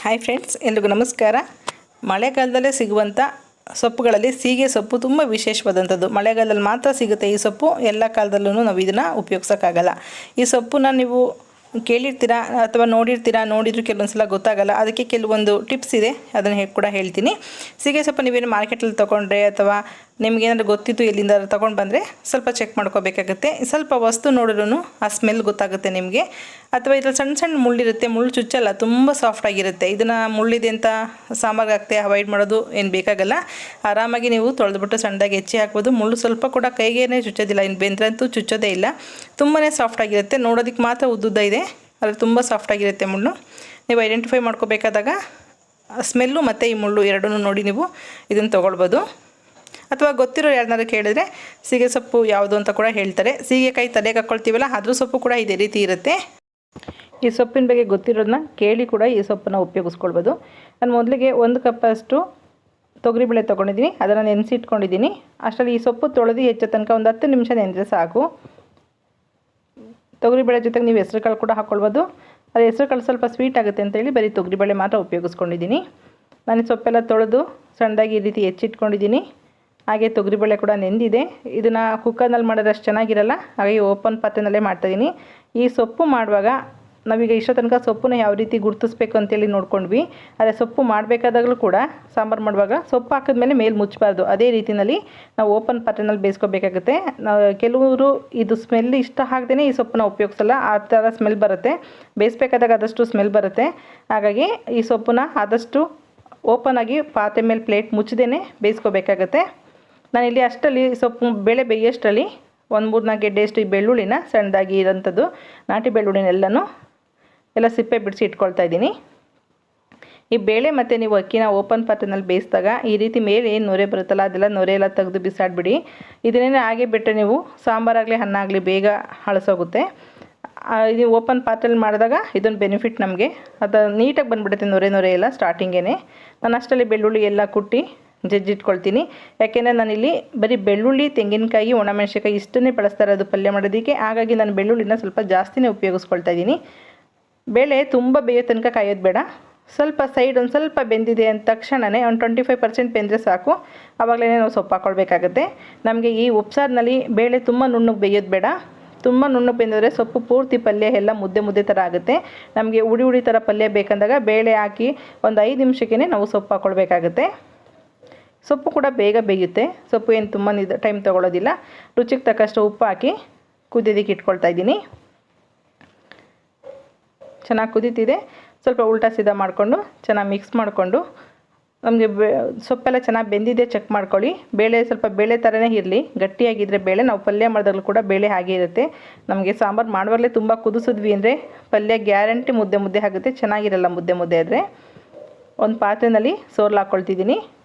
Hi friends, ಎಲ್ರಿಗೂ ನಮಸ್ಕಾರ. ಮಳೆಗಾಲದಲ್ಲೇ ಸಿಗುವಂಥ ಸೊಪ್ಪುಗಳಲ್ಲಿ ಸೀಗೆ ಸೊಪ್ಪು ತುಂಬ ವಿಶೇಷವಾದಂಥದ್ದು. ಮಳೆಗಾಲದಲ್ಲಿ ಮಾತ್ರ ಸಿಗುತ್ತೆ ಈ ಸೊಪ್ಪು. ಎಲ್ಲ ಕಾಲದಲ್ಲೂ ನಾವು ಇದನ್ನು ಉಪಯೋಗಿಸೋಕ್ಕಾಗಲ್ಲ. ಈ ಸೊಪ್ಪನ್ನ ನೀವು ಕೇಳಿರ್ತೀರಾ ಅಥವಾ ನೋಡಿದರೂ ಕೆಲವೊಂದು ಸಲ ಗೊತ್ತಾಗಲ್ಲ. ಅದಕ್ಕೆ ಕೆಲವೊಂದು ಟಿಪ್ಸ್ ಇದೆ, ಅದನ್ನು ಕೂಡ ಹೇಳ್ತೀನಿ. ಸೀಗೆ ಸೊಪ್ಪು ನೀವೇನು ಮಾರ್ಕೆಟಲ್ಲಿ ತೊಗೊಂಡ್ರೆ ಅಥವಾ ನಿಮಗೇನಾದ್ರು ಗೊತ್ತಿತ್ತು ಎಲ್ಲಿಂದ ತೊಗೊಂಡು ಬಂದರೆ ಸ್ವಲ್ಪ ಚೆಕ್ ಮಾಡ್ಕೋಬೇಕಾಗುತ್ತೆ. ಸ್ವಲ್ಪ ವಸ್ತು ನೋಡಿದ್ರೂ ಆ ಸ್ಮೆಲ್ ಗೊತ್ತಾಗುತ್ತೆ ನಿಮಗೆ. ಅಥವಾ ಇದ್ರಲ್ಲಿ ಸಣ್ಣ ಸಣ್ಣ ಮುಳ್ಳಿರುತ್ತೆ, ಮುಳ್ಳು ಚುಚ್ಚಲ್ಲ, ತುಂಬ ಸಾಫ್ಟಾಗಿರುತ್ತೆ. ಇದನ್ನು ಮುಳ್ಳಿದೆ ಅಂತ ಸಾಂಬಾರ್ಗೆ ಹಾಕ್ತೆ ಅವಾಯ್ಡ್ ಮಾಡೋದು ಏನು ಬೇಕಾಗಲ್ಲ. ಆರಾಮಾಗಿ ನೀವು ತೊಳೆದ್ಬಿಟ್ಟು ಸಣ್ಣದಾಗಿ ಹೆಚ್ಚಿ ಹಾಕ್ಬೋದು. ಮುಳ್ಳು ಸ್ವಲ್ಪ ಕೂಡ ಕೈಗೇನೆ ಚುಚ್ಚೋದಿಲ್ಲ, ಇನ್ನು ಬೆಂದ್ರಂತೂ ಚುಚ್ಚೋದೇ ಇಲ್ಲ. ತುಂಬಾ ಸಾಫ್ಟಾಗಿರುತ್ತೆ, ನೋಡೋದಕ್ಕೆ ಮಾತ್ರ ಉದ್ದುದ್ದ ಇದೆ, ಆದರೆ ತುಂಬ ಸಾಫ್ಟಾಗಿರುತ್ತೆ ಮುಳ್ಳು. ನೀವು ಐಡೆಂಟಿಫೈ ಮಾಡ್ಕೋಬೇಕಾದಾಗ ಸ್ಮೆಲ್ಲು ಮತ್ತು ಈ ಮುಳ್ಳು ಎರಡನ್ನೂ ನೋಡಿ ನೀವು ಇದನ್ನು ತೊಗೊಳ್ಬೋದು. ಅಥವಾ ಗೊತ್ತಿರೋ ಯಾರನ್ನಾರು ಕೇಳಿದ್ರೆ ಸೀಗೆ ಸೊಪ್ಪು ಯಾವುದು ಅಂತ ಕೂಡ ಹೇಳ್ತಾರೆ. ಸೀಗೆಕಾಯಿ ತಲೆಗೆ ಹಾಕ್ಕೊಳ್ತೀವಲ್ಲ, ಅದ್ರ ಸೊಪ್ಪು ಕೂಡ ಇದೇ ರೀತಿ ಇರುತ್ತೆ. ಈ ಸೊಪ್ಪಿನ ಬಗ್ಗೆ ಗೊತ್ತಿರೋದನ್ನ ಕೇಳಿ ಕೂಡ ಈ ಸೊಪ್ಪನ್ನು ಉಪಯೋಗಿಸ್ಕೊಳ್ಬೋದು. ನಾನು ಮೊದಲಿಗೆ 1 ಕಪ್ಪಷ್ಟು ತೊಗರಿಬೇಳೆ ತೊಗೊಂಡಿದ್ದೀನಿ, ಅದನ್ನು ನೆನೆಸಿಟ್ಕೊಂಡಿದ್ದೀನಿ. ಅಷ್ಟರಲ್ಲಿ ಈ ಸೊಪ್ಪು ತೊಳೆದು ಹೆಚ್ಚೋ ತನಕ ಒಂದು 10 ನಿಮಿಷ ನೆನೆದ್ರೆ ಸಾಕು. ತೊಗರಿಬೇಳೆ ಜೊತೆಗೆ ನೀವು ಹೆಸರು ಕಾಳು ಕೂಡ ಹಾಕ್ಕೊಳ್ಬೋದು. ಅದು ಹೆಸರು ಕಾಳು ಸ್ವಲ್ಪ ಸ್ವೀಟ್ ಆಗುತ್ತೆ ಅಂತೇಳಿ ಬರೀ ತೊಗರಿಬೇಳೆ ಮಾತ್ರ ಉಪಯೋಗಿಸ್ಕೊಂಡಿದ್ದೀನಿ. ನಾನು ಸೊಪ್ಪೆಲ್ಲ ತೊಳೆದು ಸಣ್ಣದಾಗಿ ಈ ರೀತಿ ಹೆಚ್ಚಿಟ್ಕೊಂಡಿದ್ದೀನಿ. ಹಾಗೆ ತೊಗರಿಬೇಳೆ ಕೂಡ ನೆಂದಿದೆ. ಇದನ್ನು ಕುಕ್ಕರ್ನಲ್ಲಿ ಮಾಡಿದ್ರೆ ಅಷ್ಟು ಚೆನ್ನಾಗಿರಲ್ಲ, ಹಾಗಾಗಿ ಓಪನ್ ಪಾತ್ರೆನಲ್ಲೇ ಮಾಡ್ತಾಯಿದ್ದೀನಿ. ಈ ಸೊಪ್ಪು ಮಾಡುವಾಗ ನಾವೀಗ ಇಷ್ಟೋ ತನಕ ಸೊಪ್ಪನ್ನ ಯಾವ ರೀತಿ ಗುರುತಿಸ್ಬೇಕು ಅಂತೇಳಿ ನೋಡ್ಕೊಂಡ್ವಿ. ಆದರೆ ಸೊಪ್ಪು ಮಾಡಬೇಕಾದಾಗಲೂ ಕೂಡ ಸಾಂಬಾರು ಮಾಡುವಾಗ ಸೊಪ್ಪು ಹಾಕಿದ್ಮೇಲೆ ಮೇಲೆ ಮುಚ್ಚಬಾರ್ದು. ಅದೇ ರೀತಿಯಲ್ಲಿ ನಾವು ಓಪನ್ ಪಾತ್ರೆನಲ್ಲಿ ಬೇಯಿಸ್ಕೋಬೇಕಾಗುತ್ತೆ. ಕೆಲವರು ಇದು ಸ್ಮೆಲ್ ಇಷ್ಟ ಆಗದೇ ಈ ಸೊಪ್ಪನ್ನ ಉಪಯೋಗಿಸಲ್ಲ, ಆ ಥರ ಸ್ಮೆಲ್ ಬರುತ್ತೆ. ಬೇಯಿಸ್ಬೇಕಾದಾಗ ಆದಷ್ಟು ಸ್ಮೆಲ್ ಬರುತ್ತೆ. ಹಾಗಾಗಿ ಈ ಸೊಪ್ಪನ್ನ ಆದಷ್ಟು ಓಪನಾಗಿ ಪಾತ್ರೆ ಮೇಲೆ ಪ್ಲೇಟ್ ಮುಚ್ಚದೇ ಬೇಯಿಸ್ಕೋಬೇಕಾಗತ್ತೆ. ನಾನಿಲ್ಲಿ ಅಷ್ಟರಲ್ಲಿ ಸೊಪ್ಪು ಬೇಳೆ ಬೇಯೋಷ್ಟರಲ್ಲಿ 1-3-4 ಗೆಡ್ಡೆಯಷ್ಟು ಈ ಬೆಳ್ಳುಳ್ಳಿನ ಸಣ್ಣದಾಗಿ ಇರೋಂಥದ್ದು ನಾಟಿ ಬೆಳ್ಳುಳ್ಳಿನೆಲ್ಲನೂ ಎಲ್ಲ ಸಿಪ್ಪೆ ಬಿಡಿಸಿ ಇಟ್ಕೊಳ್ತಾ ಇದ್ದೀನಿ. ಈ ಬೇಳೆ ಮತ್ತು ನೀವು ಅಕ್ಕಿನ ಓಪನ್ ಪಾತ್ರೆನಲ್ಲಿ ಬೇಯಿಸಿದಾಗ ಈ ರೀತಿ ಮೇಲೆ ಏನು ನೊರೆ ಬರುತ್ತಲ್ಲ, ಅದೆಲ್ಲ ನೊರೆ ಎಲ್ಲ ತೆಗೆದು ಬಿಸಾಡಿಬಿಡಿ. ಇದನ್ನೇ ಹಾಗೆ ಬಿಟ್ಟರೆ ನೀವು ಸಾಂಬಾರಾಗಲಿ ಅನ್ನ ಆಗಲಿ ಬೇಗ ಹಳಸೋಗುತ್ತೆ. ಇದು ಓಪನ್ ಪಾತ್ರೆಯಲ್ಲಿ ಮಾಡಿದಾಗ ಇದೊಂದು ಬೆನಿಫಿಟ್ ನಮಗೆ. ಅದು ನೀಟಾಗಿ ಬಂದುಬಿಡುತ್ತೆ ನೊರೆ ಎಲ್ಲ ಸ್ಟಾರ್ಟಿಂಗೇ. ನಾನು ಅಷ್ಟರಲ್ಲಿ ಬೆಳ್ಳುಳ್ಳಿ ಎಲ್ಲ ಕುಟ್ಟಿ ಜಜ್ಜಿಟ್ಕೊಳ್ತೀನಿ. ಯಾಕೆಂದರೆ ನಾನಿಲ್ಲಿ ಬರೀ ಬೆಳ್ಳುಳ್ಳಿ, ತೆಂಗಿನಕಾಯಿ, ಒಣಮೆಣಸಿನ್ಕಾಯಿ ಇಷ್ಟನ್ನೇ ಬಳಸ್ತಾ ಇರೋದು ಪಲ್ಯ ಮಾಡೋದಕ್ಕೆ. ಹಾಗಾಗಿ ನಾನು ಬೆಳ್ಳುಳ್ಳಿನ ಸ್ವಲ್ಪ ಜಾಸ್ತಿನೇ ಉಪಯೋಗಿಸ್ಕೊಳ್ತಾ ಇದ್ದೀನಿ. ಬೇಳೆ ತುಂಬ ಬೇಯೋ ತನಕ ಕಾಯೋದು ಬೇಡ. ಸ್ವಲ್ಪ ಸೈಡ್ ಒಂದು ಸ್ವಲ್ಪ ಬೆಂದಿದೆ ಅಂದ ತಕ್ಷಣವೇ ಒಂದು 25% ಬೆಂದರೆ ಸಾಕು. ಆವಾಗಲೇ ನಾವು ಸೊಪ್ಪು ಹಾಕ್ಕೊಳ್ಬೇಕಾಗತ್ತೆ. ನಮಗೆ ಈ ಉಪ್ಸಾರಿನಲ್ಲಿ ಬೇಳೆ ತುಂಬ ನುಣ್ಣಗೆ ಬೇಯೋದು ಬೇಡ. ತುಂಬ ನುಣ್ಣಗೆ ಬೆಂದಿದ್ರೆ ಸೊಪ್ಪು ಪೂರ್ತಿ ಪಲ್ಯ ಎಲ್ಲ ಮುದ್ದೆ ಥರ ಆಗುತ್ತೆ. ನಮಗೆ ಉಡಿ ಥರ ಪಲ್ಯ ಬೇಕಂದಾಗ ಬೇಳೆ ಹಾಕಿ ಒಂದು 5 ನಿಮಿಷಕ್ಕೇ ನಾವು ಸೊಪ್ಪು ಹಾಕ್ಕೊಳ್ಬೇಕಾಗತ್ತೆ. ಸೊಪ್ಪು ಕೂಡ ಬೇಗ ಬೇಯುತ್ತೆ. ಸೊಪ್ಪು ಏನು ತುಂಬ ಟೈಮ್ ತೊಗೊಳ್ಳೋದಿಲ್ಲ. ರುಚಿಗೆ ತಕ್ಕಷ್ಟು ಉಪ್ಪು ಹಾಕಿ ಕುದಿಯೋದಕ್ಕೆ ಇಟ್ಕೊಳ್ತಾ ಇದ್ದೀನಿ. ಚೆನ್ನಾಗಿ ಕುದೀತಿದೆ. ಸ್ವಲ್ಪ ಉಲ್ಟಾ ಸೀದಾ ಮಾಡಿಕೊಂಡು ಚೆನ್ನಾಗಿ ಮಿಕ್ಸ್ ಮಾಡಿಕೊಂಡು ನಮಗೆ ಸೊಪ್ಪೆಲ್ಲ ಚೆನ್ನಾಗಿ ಬೆಂದಿದೆ ಚೆಕ್ ಮಾಡ್ಕೊಳ್ಳಿ. ಬೇಳೆ ಸ್ವಲ್ಪ ಬೇಳೆ ಥರನೇ ಇರಲಿ, ಗಟ್ಟಿಯಾಗಿದ್ದರೆ ಬೇಳೆ ನಾವು ಪಲ್ಯ ಮಾಡಿದಾಗಲೂ ಕೂಡ ಬೇಳೆ ಹಾಗೆ ಇರುತ್ತೆ. ನಮಗೆ ಸಾಂಬಾರು ಮಾಡುವಾಗಲೇ ತುಂಬ ಕುದಿಸಿದ್ವಿ ಅಂದರೆ ಪಲ್ಯ ಗ್ಯಾರಂಟಿ ಮುದ್ದೆ ಆಗುತ್ತೆ, ಚೆನ್ನಾಗಿರಲ್ಲ ಮುದ್ದೆ ಆದರೆ. ಒಂದು ಪಾತ್ರೆಯಲ್ಲಿ ಸೋರ್ಲು ಹಾಕ್ಕೊಳ್ತಿದ್ದೀನಿ.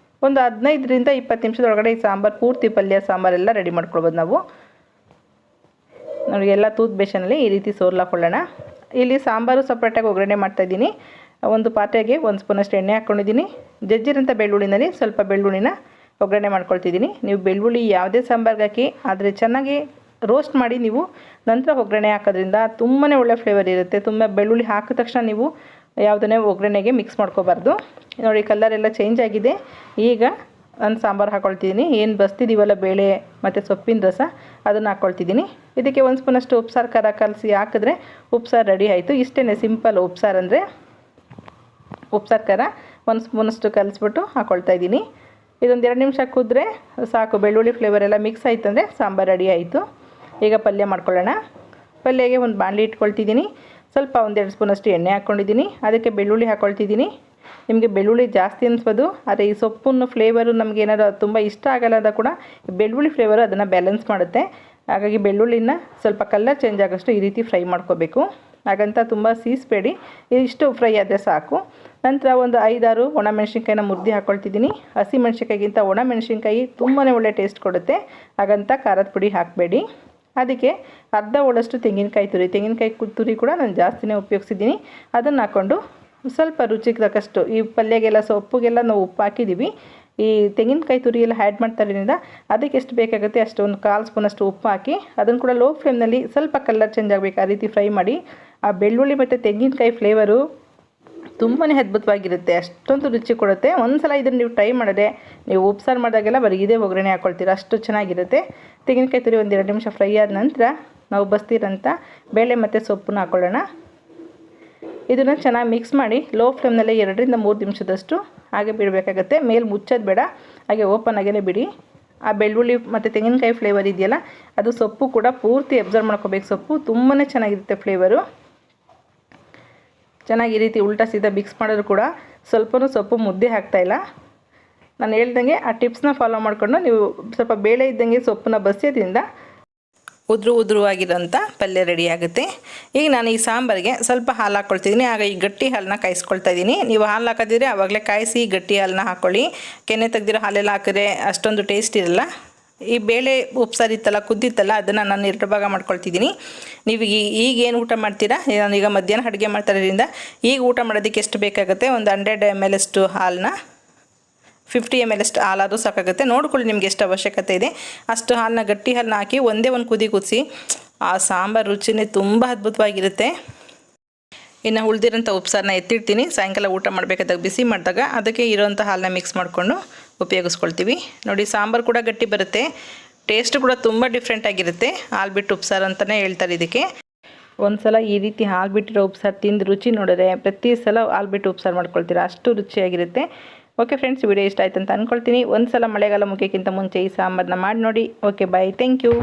ಒಂದು 15-20 ನಿಮಿಷದೊಳಗಡೆ ಈ ಸಾಂಬಾರು ಪೂರ್ತಿ ಪಲ್ಯ ಸಾಂಬಾರೆಲ್ಲ ರೆಡಿ ಮಾಡ್ಕೊಳ್ಬೋದು ನಾವು. ನೋಡಿ ಎಲ್ಲ ತೂತ್ ಬೇಸನಲ್ಲಿ ಈ ರೀತಿ ಸೋರ್ಲು ಹಾಕ್ಕೊಳ್ಳೋಣ. ಇಲ್ಲಿ ಸಾಂಬಾರು ಸಪ್ರೇಟಾಗಿ ಒಗ್ಗರಣೆ ಮಾಡ್ತಾಯಿದ್ದೀನಿ. ಒಂದು ಪಾತ್ರೆಗೆ 1 ಸ್ಪೂನಷ್ಟು ಎಣ್ಣೆ ಹಾಕ್ಕೊಂಡಿದ್ದೀನಿ. ಜಜ್ಜಿರೋಂಥ ಬೆಳ್ಳುಳ್ಳಿನಲ್ಲಿ ಸ್ವಲ್ಪ ಬೆಳ್ಳುಳ್ಳಿನ ಒಗ್ಗರಣೆ ಮಾಡ್ಕೊಳ್ತಿದ್ದೀನಿ. ನೀವು ಬೆಳ್ಳುಳ್ಳಿ ಯಾವುದೇ ಸಾಂಬಾರ್ಗೆ ಹಾಕಿ, ಆದರೆ ಚೆನ್ನಾಗಿ ರೋಸ್ಟ್ ಮಾಡಿ ನೀವು ನಂತರ ಒಗ್ಗರಣೆ ಹಾಕೋದ್ರಿಂದ ತುಂಬಾ ಒಳ್ಳೆ ಫ್ಲೇವರ್ ಇರುತ್ತೆ. ತುಂಬ ಬೆಳ್ಳುಳ್ಳಿ ಹಾಕಿದ ತಕ್ಷಣ ನೀವು ಯಾವುದನ್ನೇ ಒಗ್ಗರಣೆಗೆ ಮಿಕ್ಸ್ ಮಾಡ್ಕೋಬಾರ್ದು. ನೋಡಿ ಕಲರೆಲ್ಲ ಚೇಂಜ್ ಆಗಿದೆ. ಈಗ ನಾನು ಸಾಂಬಾರು ಹಾಕ್ಕೊಳ್ತಿದ್ದೀನಿ. ಏನು ಬಸ್ತಿದ್ದೀವಲ್ಲ ಬೇಳೆ ಮತ್ತು ಸೊಪ್ಪಿನ ರಸ, ಅದನ್ನು ಹಾಕ್ಕೊಳ್ತಿದ್ದೀನಿ. ಇದಕ್ಕೆ 1 ಸ್ಪೂನಷ್ಟು ಉಪ್ಸಾರು ಖಾರ ಕಲಸಿ ಹಾಕಿದ್ರೆ ಉಪ್ಸಾರು ರೆಡಿ ಆಯಿತು. ಇಷ್ಟೇ ಸಿಂಪಲ್ ಉಪ್ಸಾರು ಅಂದರೆ. ಉಪ್ಸಾರು ಖಾರ 1 ಸ್ಪೂನಷ್ಟು ಕಲಿಸ್ಬಿಟ್ಟು ಹಾಕ್ಕೊಳ್ತಾ ಇದ್ದೀನಿ. ಇದೊಂದು 2 ನಿಮಿಷ ಕುದ್ರೆ ಸಾಕು. ಬೆಳ್ಳುಳ್ಳಿ ಫ್ಲೇವರ್ ಎಲ್ಲ ಮಿಕ್ಸ್ ಆಯಿತು ಅಂದರೆ ಸಾಂಬಾರು ರೆಡಿ ಆಯಿತು. ಈಗ ಪಲ್ಯ ಮಾಡ್ಕೊಳ್ಳೋಣ. ಪಲ್ಯಗೆ ಒಂದು ಬಾಣಲಿ ಇಟ್ಕೊಳ್ತಿದ್ದೀನಿ. ಸ್ವಲ್ಪ 1-2 ಸ್ಪೂನಷ್ಟು ಎಣ್ಣೆ ಹಾಕ್ಕೊಂಡಿದ್ದೀನಿ. ಅದಕ್ಕೆ ಬೆಳ್ಳುಳ್ಳಿ ಹಾಕ್ಕೊಳ್ತಿದ್ದೀನಿ. ನಿಮಗೆ ಬೆಳ್ಳುಳ್ಳಿ ಜಾಸ್ತಿ ಅನಿಸ್ಬೋದು, ಆದರೆ ಈ ಸೊಪ್ಪಿನ ಫ್ಲೇವರು ನಮಗೆ ಏನಾದ್ರು ತುಂಬ ಇಷ್ಟ ಆಗಲ್ಲ ಅಂದಾಗ ಕೂಡ ಬೆಳ್ಳುಳ್ಳಿ ಫ್ಲೇವರು ಅದನ್ನು ಬ್ಯಾಲೆನ್ಸ್ ಮಾಡುತ್ತೆ. ಹಾಗಾಗಿ ಬೆಳ್ಳುಳ್ಳಿನ ಸ್ವಲ್ಪ ಕಲರ್ ಚೇಂಜ್ ಆಗೋಷ್ಟು ಈ ರೀತಿ ಫ್ರೈ ಮಾಡ್ಕೋಬೇಕು. ಹಾಗಂತ ತುಂಬ ಸೀಸ್ಬೇಡಿ, ಇಷ್ಟು ಫ್ರೈ ಆದರೆ ಸಾಕು. ನಂತರ ಒಂದು 5-6 ಒಣಮೆಣ್ಸಿನ್ಕಾಯಿನ ಮುರಿದು ಹಾಕ್ಕೊಳ್ತಿದ್ದೀನಿ. ಹಸಿ ಮೆಣಸಿನ್ಕಾಯಿಗಿಂತ ಒಣಮೆಣ್ಸಿನ್ಕಾಯಿ ತುಂಬಾ ಒಳ್ಳೆ ಟೇಸ್ಟ್ ಕೊಡುತ್ತೆ. ಹಾಗಂತ ಖಾರದ ಪುಡಿ ಹಾಕಬೇಡಿ. ಅದಕ್ಕೆ ಅರ್ಧ ಹೋಳಷ್ಟು ತೆಂಗಿನಕಾಯಿ ತುರಿ ಕೂಡ ನಾನು ಜಾಸ್ತಿನೇ ಉಪಯೋಗಿಸಿದ್ದೀನಿ. ಅದನ್ನು ಹಾಕ್ಕೊಂಡು ಸ್ವಲ್ಪ ರುಚಿಗೆ ತಕ್ಕಷ್ಟು, ಈ ಪಲ್ಯಗೆಲ್ಲ ಸೊಪ್ಪುಗೆಲ್ಲ ನಾವು ಉಪ್ಪು ಹಾಕಿದ್ದೀವಿ, ಈ ತೆಂಗಿನಕಾಯಿ ತುರಿ ಎಲ್ಲ ಆ್ಯಡ್ ಮಾಡ್ತಾರಿಂದ ಅದಕ್ಕೆ ಎಷ್ಟು ಬೇಕಾಗುತ್ತೆ ಅಷ್ಟು ಒಂದು 1/4 ಸ್ಪೂನಷ್ಟು ಉಪ್ಪು ಹಾಕಿ ಅದನ್ನು ಕೂಡ ಲೋ ಫ್ಲೇಮ್ನಲ್ಲಿ ಸ್ವಲ್ಪ ಕಲರ್ ಚೇಂಜ್ ಆಗಬೇಕು ಆ ರೀತಿ ಫ್ರೈ ಮಾಡಿ. ಆ ಬೆಳ್ಳುಳ್ಳಿ ಮತ್ತು ತೆಂಗಿನಕಾಯಿ ಫ್ಲೇವರು ತುಂಬಾ ಅದ್ಭುತವಾಗಿರುತ್ತೆ, ಅಷ್ಟೊಂದು ರುಚಿ ಕೊಡುತ್ತೆ. ಒಂದು ಸಲ ಇದನ್ನು ನೀವು ಟ್ರೈ ಮಾಡಿದ್ರೆ ನೀವು ಉಪ್ಸಾರು ಮಾಡಿದಾಗೆಲ್ಲ ಬರೀ ಇದೇ ಒಗ್ಗರಣೆ ಹಾಕ್ಕೊಳ್ತೀರ, ಅಷ್ಟು ಚೆನ್ನಾಗಿರುತ್ತೆ. ತೆಂಗಿನಕಾಯಿ ತುರಿ ಒಂದು 2 ನಿಮಿಷ ಫ್ರೈ ಆದ ನಂತರ ನಾವು ಬಸ್ತಿರೋಂಥ ಬೇಳೆ ಮತ್ತು ಸೊಪ್ಪನ್ನ ಹಾಕ್ಕೊಳ್ಳೋಣ. ಇದನ್ನು ಚೆನ್ನಾಗಿ ಮಿಕ್ಸ್ ಮಾಡಿ ಲೋ ಫ್ಲೇಮ್ನಲ್ಲೇ 2 ರಿಂದ 3 ನಿಮಿಷದಷ್ಟು ಹಾಗೆ ಬಿಡಬೇಕಾಗತ್ತೆ. ಮೇಲೆ ಮುಚ್ಚೋದು ಬೇಡ, ಹಾಗೆ ಓಪನ್ ಆಗೇ ಬಿಡಿ. ಆ ಬೆಳ್ಳುಳ್ಳಿ ಮತ್ತು ತೆಂಗಿನಕಾಯಿ ಫ್ಲೇವರ್ ಇದೆಯಲ್ಲ, ಅದು ಸೊಪ್ಪು ಕೂಡ ಪೂರ್ತಿ ಅಬ್ಸರ್ವ್ ಮಾಡ್ಕೋಬೇಕು. ಸೊಪ್ಪು ತುಂಬಾ ಚೆನ್ನಾಗಿರುತ್ತೆ ಫ್ಲೇವರು. ಚೆನ್ನಾಗಿ ಈ ರೀತಿ ಉಲ್ಟಾ ಸೀದಾ ಮಿಕ್ಸ್ ಮಾಡಿದ್ರು ಕೂಡ ಸ್ವಲ್ಪನೂ ಸೊಪ್ಪು ಮುದ್ದೆ ಆಗ್ತಾಯಿಲ್ಲ. ನಾನು ಹೇಳ್ದಂಗೆ ಆ ಟಿಪ್ಸ್ನ ಫಾಲೋ ಮಾಡಿಕೊಂಡು ನೀವು ಸ್ವಲ್ಪ ಬೇಳೆ ಇದ್ದಂಗೆ ಸೊಪ್ಪನ್ನ ಬಸಿಯೋದ್ರಿಂದ ಉದುರುವಾಗಿರೋಂಥ ಪಲ್ಯ ರೆಡಿ ಆಗುತ್ತೆ. ಈಗ ನಾನು ಈ ಸಾಂಬಾರಿಗೆ ಸ್ವಲ್ಪ ಹಾಲು ಹಾಕ್ಕೊಳ್ತಿದ್ದೀನಿ. ಆಗ ಈ ಗಟ್ಟಿ ಹಾಲನ್ನ ಕಾಯಿಸ್ಕೊಳ್ತಾ ಇದ್ದೀನಿ. ನೀವು ಹಾಲು ಹಾಕೋದಿದ್ರೆ ಆವಾಗಲೇ ಕಾಯಿಸಿ ಗಟ್ಟಿ ಹಾಲನ್ನ ಹಾಕ್ಕೊಳ್ಳಿ. ಕೆನೆ ತೆಗೆದಿರೋ ಹಾಲೆಲ್ಲ ಹಾಕಿದ್ರೆ ಅಷ್ಟೊಂದು ಟೇಸ್ಟ್ ಇರಲ್ಲ. ಈ ಬೇಳೆ ಉಪ್ಸಾರಿತ್ತಲ್ಲ, ಕುದ್ದಿತ್ತಲ್ಲ, ಅದನ್ನು ನಾನು 2 ಭಾಗ ಮಾಡ್ಕೊಳ್ತಿದ್ದೀನಿ. ನೀವು ಈಗೇನು ಊಟ ಮಾಡ್ತೀರಾ, ನಾನೀಗ ಮಧ್ಯಾಹ್ನ ಅಡುಗೆ ಮಾಡ್ತಾರೋದ್ರಿಂದ ಈಗ ಊಟ ಮಾಡೋದಕ್ಕೆ ಎಷ್ಟು ಬೇಕಾಗುತ್ತೆ, ಒಂದು 100 ml ಅಷ್ಟು ಹಾಲನ್ನ 50 ml ಅಷ್ಟು ಹಾಲಾದರೂ ಸಾಕಾಗುತ್ತೆ. ನೋಡ್ಕೊಳ್ಳಿ ನಿಮ್ಗೆ ಎಷ್ಟು ಅವಶ್ಯಕತೆ ಇದೆ ಅಷ್ಟು ಹಾಲನ್ನ, ಗಟ್ಟಿ ಹಾಲನ್ನ ಹಾಕಿ ಒಂದೇ ಒಂದು ಕುದಿ ಕುದಿಸಿ ಆ ಸಾಂಬಾರು ರುಚಿನೇ ತುಂಬ ಅದ್ಭುತವಾಗಿರುತ್ತೆ. ಇನ್ನು ಉಳಿದಿರೋಂಥ ಉಪ್ಸಾರನ್ನ ಎತ್ತಿಡ್ತೀನಿ. ಸಾಯಂಕಾಲ ಊಟ ಮಾಡಬೇಕಾದಾಗ ಬಿಸಿ ಮಾಡಿದಾಗ ಅದಕ್ಕೆ ಇರೋಂಥ ಹಾಲನ್ನ ಮಿಕ್ಸ್ ಮಾಡಿಕೊಂಡು ಉಪಯೋಗಿಸ್ಕೊಳ್ತೀವಿ. ನೋಡಿ, ಸಾಂಬಾರು ಕೂಡ ಗಟ್ಟಿ ಬರುತ್ತೆ, ಟೇಸ್ಟ್ ಕೂಡ ತುಂಬ ಡಿಫ್ರೆಂಟ್ ಆಗಿರುತ್ತೆ. ಹಾಲು ಬಿಟ್ಟು ಉಪ್ಸಾರು ಅಂತಲೇ ಹೇಳ್ತಾರೆ ಇದಕ್ಕೆ. ಒಂದು ಸಲ ಈ ರೀತಿ ಹಾಲು ಬಿಟ್ಟಿರೋ ಉಪ್ಸಾರು ತಿಂದು ರುಚಿ ನೋಡಿದ್ರೆ ಪ್ರತಿ ಸಲ ಹಾಲು ಬಿಟ್ಟು ಉಪ್ಸಾರು ಮಾಡ್ಕೊಳ್ತೀರಾ, ಅಷ್ಟು ರುಚಿಯಾಗಿರುತ್ತೆ. ಓಕೆ ಫ್ರೆಂಡ್ಸ್, ವಿಡಿಯೋ ಇಷ್ಟ ಆಯ್ತು ಅಂತ ಅಂದ್ಕೊಳ್ತೀನಿ. ಒಂದು ಸಲ ಮಳೆಗಾಲ ಮುಗಿಯೋಕ್ಕಿಂತ ಮುಂಚೆ ಈ ಸಾಂಬಾರನ್ನ ಮಾಡಿ ನೋಡಿ. Okay, bye, thank you.